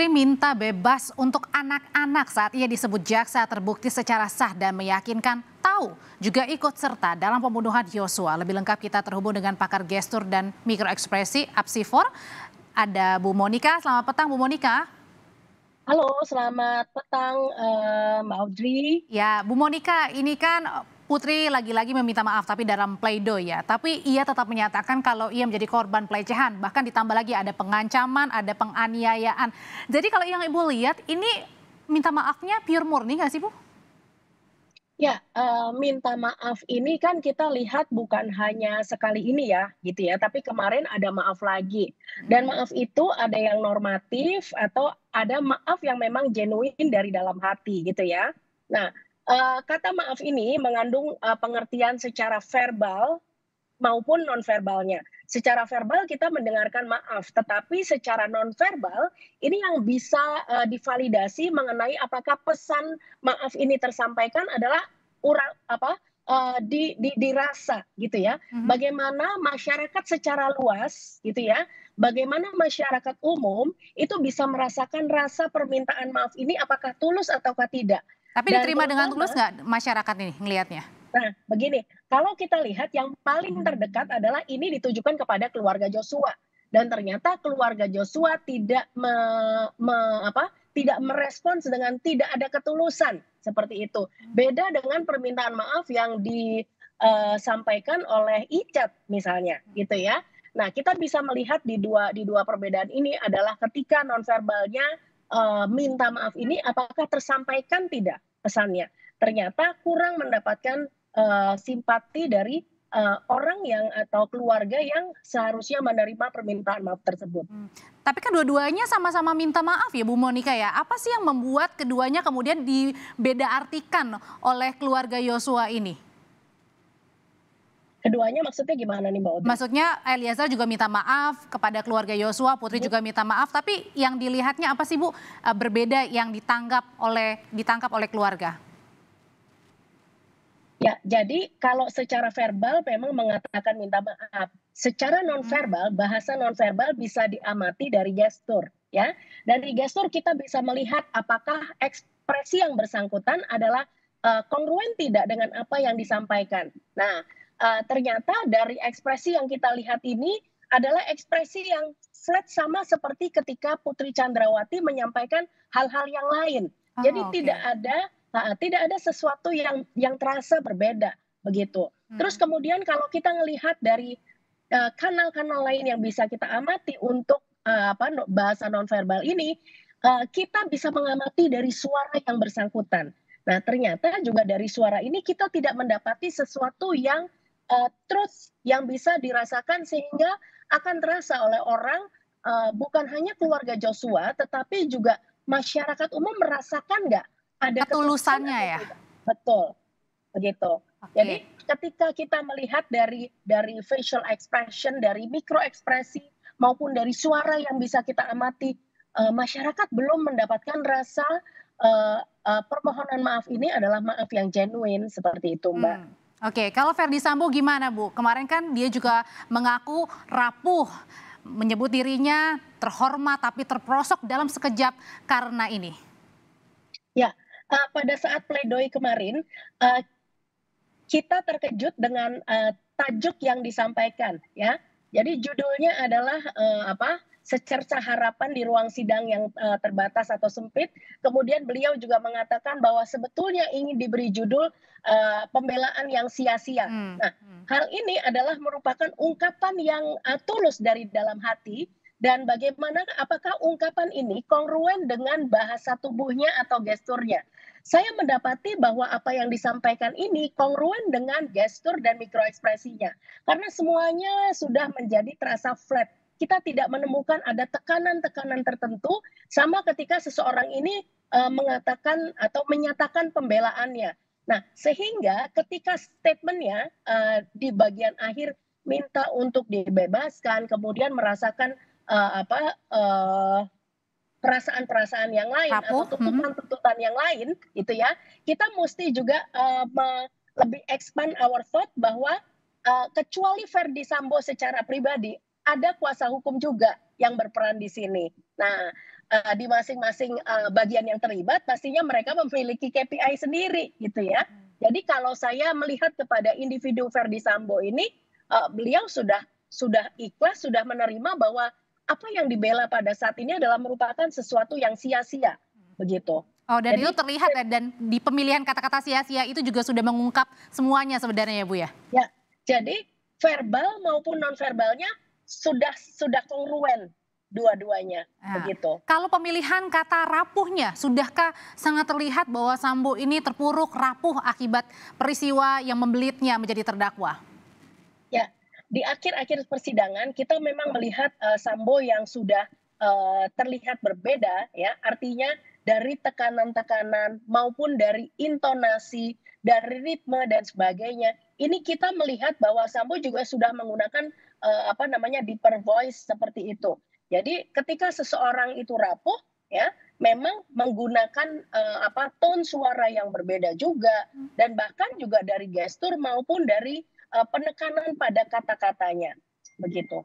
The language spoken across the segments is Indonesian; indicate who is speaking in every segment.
Speaker 1: Putri minta bebas untuk anak-anak saat ia disebut jaksa terbukti secara sah dan meyakinkan tahu juga ikut serta dalam pembunuhan Yosua. Lebih lengkap kita terhubung dengan pakar gestur dan mikroekspresi Apsifor. Ada Bu Monika. Selamat petang Bu Monika.
Speaker 2: Halo, selamat petang Mbak Audrey.
Speaker 1: Ya, Bu Monika, ini kan Putri lagi-lagi meminta maaf tapi dalam pleidoy ya. Tapi ia tetap menyatakan kalau ia menjadi korban pelecehan. Bahkan ditambah lagi ada pengancaman, ada penganiayaan. Jadi kalau yang Ibu lihat ini minta maafnya pure murni nggak sih Bu?
Speaker 2: Ya, minta maaf ini kan kita lihat bukan hanya sekali ini ya, gitu ya. Tapi kemarin ada maaf lagi. Dan maaf itu ada yang normatif atau ada maaf yang memang genuine dari dalam hati gitu ya. Nah, kata maaf ini mengandung pengertian secara verbal maupun nonverbalnya. Secara verbal kita mendengarkan maaf, tetapi secara nonverbal ini yang bisa divalidasi mengenai apakah pesan maaf ini tersampaikan adalah dirasa gitu ya. Bagaimana masyarakat secara luas gitu ya, bagaimana masyarakat umum itu bisa merasakan rasa permintaan maaf ini apakah tulus ataukah tidak.
Speaker 1: Tapi
Speaker 2: Dan
Speaker 1: diterima dengan
Speaker 2: terutama,
Speaker 1: tulus nggak masyarakat ini ngelihatnya?
Speaker 2: nah, begini, kalau kita lihat yang paling terdekat adalah ini ditujukan kepada keluarga Joshua. Dan ternyata keluarga Joshua tidak merespons dengan tidak ada ketulusan seperti itu. Beda dengan permintaan maaf yang disampaikan oleh Icat misalnya, gitu ya. Nah, kita bisa melihat di dua perbedaan ini adalah ketika nonverbalnya minta maaf ini apakah tersampaikan tidak pesannya. Ternyata kurang mendapatkan simpati dari orang yang atau keluarga yang seharusnya menerima permintaan maaf tersebut.
Speaker 1: Tapi kan dua-duanya sama-sama minta maaf ya Bu Monika ya. Apa sih yang membuat keduanya kemudian dibeda artikan oleh keluarga Yosua ini?
Speaker 2: Keduanya maksudnya gimana nih Mbak Audrey?
Speaker 1: Maksudnya Eliezer juga minta maaf kepada keluarga Yosua, Putri juga minta maaf. Tapi yang dilihatnya apa sih Bu berbeda yang ditangkap oleh keluarga?
Speaker 2: Ya, jadi kalau secara verbal memang mengatakan minta maaf. Secara nonverbal, bahasa nonverbal bisa diamati dari gestur, ya. Dari gestur kita bisa melihat apakah ekspresi yang bersangkutan adalah kongruen tidak dengan apa yang disampaikan. Nah, ternyata dari ekspresi yang kita lihat ini adalah ekspresi yang flat sama seperti ketika Putri Chandrawati menyampaikan hal-hal yang lain. Jadi tidak ada sesuatu yang terasa berbeda begitu. Terus kemudian kalau kita melihat dari kanal-kanal lain yang bisa kita amati untuk bahasa nonverbal ini, kita bisa mengamati dari suara yang bersangkutan. Nah, ternyata juga dari suara ini kita tidak mendapati sesuatu yang truth yang bisa dirasakan sehingga akan terasa oleh orang, bukan hanya keluarga Joshua, tetapi juga masyarakat umum merasakan nggak ada ketulusan
Speaker 1: Ketulusannya
Speaker 2: atau
Speaker 1: ya?
Speaker 2: tidak. Betul, begitu. Jadi
Speaker 1: Oke.
Speaker 2: ketika kita melihat dari facial expression, dari mikroekspresi maupun dari suara yang bisa kita amati, masyarakat belum mendapatkan rasa permohonan maaf ini adalah maaf yang genuine seperti itu, Mbak.
Speaker 1: Oke, kalau Verdi Sambo gimana Bu? Kemarin kan dia juga mengaku rapuh, menyebut dirinya terhormat tapi terperosok dalam sekejap karena ini.
Speaker 2: Ya, pada saat pledoi kemarin, kita terkejut dengan tajuk yang disampaikan, ya. Jadi judulnya adalah secerca harapan di ruang sidang yang terbatas atau sempit. Kemudian beliau juga mengatakan bahwa sebetulnya ingin diberi judul pembelaan yang sia-sia. Nah, hal ini adalah merupakan ungkapan yang tulus dari dalam hati. Dan bagaimana apakah ungkapan ini kongruen dengan bahasa tubuhnya atau gesturnya? Saya mendapati bahwa apa yang disampaikan ini kongruen dengan gestur dan mikroekspresinya. Karena semuanya sudah menjadi terasa flat. Kita tidak menemukan ada tekanan-tekanan tertentu sama ketika seseorang ini mengatakan atau menyatakan pembelaannya. Nah, sehingga ketika statementnya di bagian akhir minta untuk dibebaskan, kemudian merasakan perasaan-perasaan yang lain atau
Speaker 1: Rapuh?
Speaker 2: tuntutan-tuntutan yang lain gitu ya, kita mesti juga lebih expand our thought bahwa kecuali Verdi Sambo secara pribadi ada kuasa hukum juga yang berperan di sini. Nah, di masing-masing bagian yang terlibat pastinya mereka memiliki KPI sendiri gitu ya. Jadi kalau saya melihat kepada individu Verdi Sambo ini, beliau sudah ikhlas, sudah menerima bahwa apa yang dibela pada saat ini adalah merupakan sesuatu yang sia-sia, begitu.
Speaker 1: Oh, dan
Speaker 2: Jadi
Speaker 1: itu terlihat ya, dan di pemilihan kata-kata sia-sia itu juga sudah mengungkap semuanya sebenarnya ya Bu ya?
Speaker 2: ya, jadi verbal maupun non-verbalnya sudah kongruen dua-duanya,
Speaker 1: Nah,
Speaker 2: begitu.
Speaker 1: kalau pemilihan kata rapuhnya, sudahkah sangat terlihat bahwa Sambo ini terpuruk rapuh akibat peristiwa yang membelitnya menjadi terdakwa?
Speaker 2: Ya, di akhir-akhir persidangan kita memang melihat Sambo yang sudah terlihat berbeda ya, artinya dari tekanan-tekanan maupun dari intonasi, dari ritme dan sebagainya. Ini kita melihat bahwa Sambo juga sudah menggunakan apa namanya deeper voice seperti itu. Jadi ketika seseorang itu rapuh ya, memang menggunakan apa tone suara yang berbeda juga dan bahkan juga dari gestur maupun dari penekanan pada kata-katanya, begitu.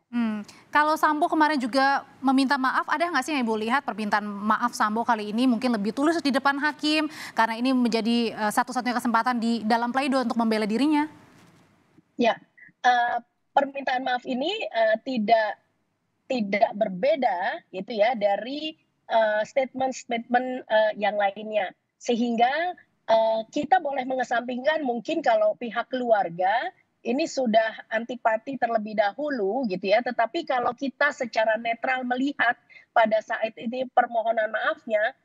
Speaker 1: Kalau Sambo kemarin juga meminta maaf, ada nggak sih yang Ibu lihat permintaan maaf Sambo kali ini mungkin lebih tulus di depan hakim karena ini menjadi satu-satunya kesempatan di dalam pleido untuk membela dirinya?
Speaker 2: Ya, permintaan maaf ini tidak berbeda gitu ya dari statement-statement yang lainnya, sehingga kita boleh mengesampingkan mungkin kalau pihak keluarga ini sudah antipati terlebih dahulu gitu ya, tetapi kalau kita secara netral melihat pada saat ini permohonan maafnya,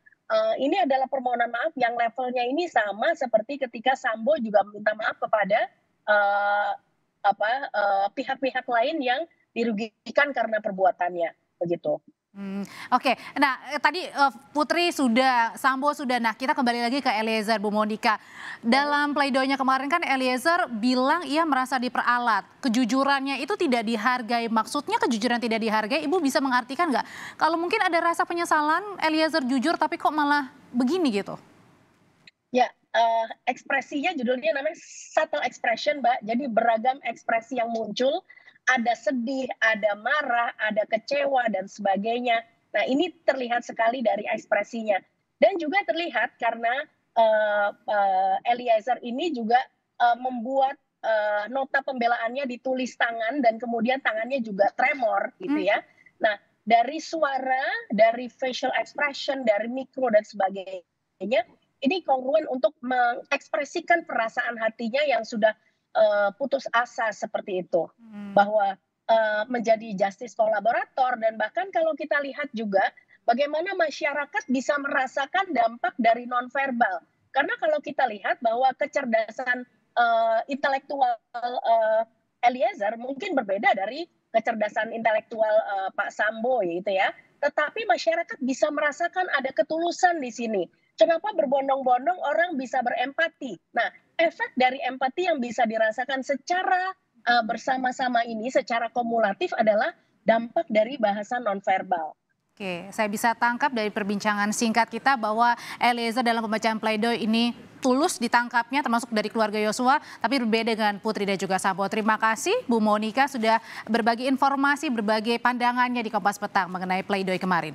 Speaker 2: ini adalah permohonan maaf yang levelnya ini sama seperti ketika Sambo juga meminta maaf kepada uh, pihak-pihak lain yang dirugikan karena perbuatannya, begitu.
Speaker 1: Oke. Nah tadi Sambo sudah, nah kita kembali lagi ke Eliezer, Bu Monika. Dalam pleidoinya kemarin kan Eliezer bilang ia merasa diperalat. Kejujurannya itu tidak dihargai, maksudnya kejujuran tidak dihargai, Ibu bisa mengartikan nggak? Kalau mungkin ada rasa penyesalan, Eliezer jujur tapi kok malah begini gitu?
Speaker 2: Ya, ekspresinya judulnya namanya subtle expression, Mbak. Jadi beragam ekspresi yang muncul, ada sedih, ada marah, ada kecewa, dan sebagainya. Nah, ini terlihat sekali dari ekspresinya. Dan juga terlihat karena Eliezer ini juga membuat nota pembelaannya ditulis tangan, dan kemudian tangannya juga tremor, gitu ya. Nah, dari suara, dari facial expression, dari mikro, dan sebagainya, ini kongruen untuk mengekspresikan perasaan hatinya yang sudah putus asa seperti itu, bahwa menjadi justice kolaborator, dan bahkan kalau kita lihat juga bagaimana masyarakat bisa merasakan dampak dari nonverbal, karena kalau kita lihat bahwa kecerdasan intelektual Eliezer mungkin berbeda dari kecerdasan intelektual Pak Sambo gitu ya, tetapi masyarakat bisa merasakan ada ketulusan di sini. Kenapa berbondong-bondong orang bisa berempati? Nah, efek dari empati yang bisa dirasakan secara bersama-sama ini, secara kumulatif adalah dampak dari bahasa nonverbal.
Speaker 1: Oke, saya bisa tangkap dari perbincangan singkat kita bahwa Eliezer dalam pembacaan pledoi ini tulus ditangkapnya termasuk dari keluarga Yosua, tapi berbeda dengan Putri dan juga Sambo. Terima kasih Bu Monika sudah berbagi informasi, berbagi pandangannya di Kompas Petang mengenai pledoi kemarin.